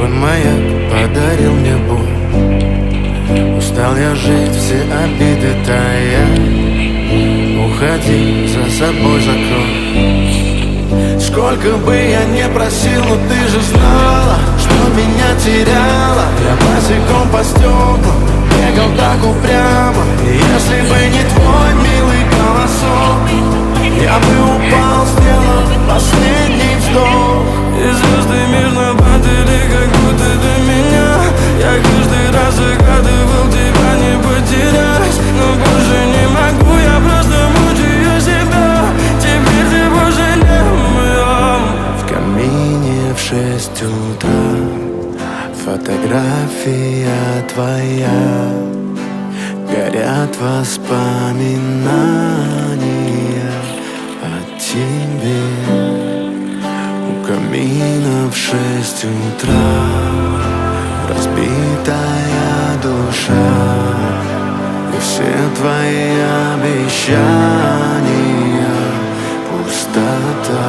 Твой маяк подарил мне боль. Устал я жить, все обиды тая. Уходи, за собой закрой. Сколько бы я не просил, но ты же знала, что меня теряла. Я босиком по стеклам бегал так упрямо. И если бы не твой милый голосок, я бы упал, сделал последний вздох. И звезды мирно падали, как будто до меня. Я каждый раз загадывал тебя не потерять, но больше не могу, я просто мучаю себя. Теперь ты больше не моя. В камине в 6 утра фотография твоя. Горят воспоминания о тебе. У камина в 6 утра разбитая душа. И все твои обещания пустота.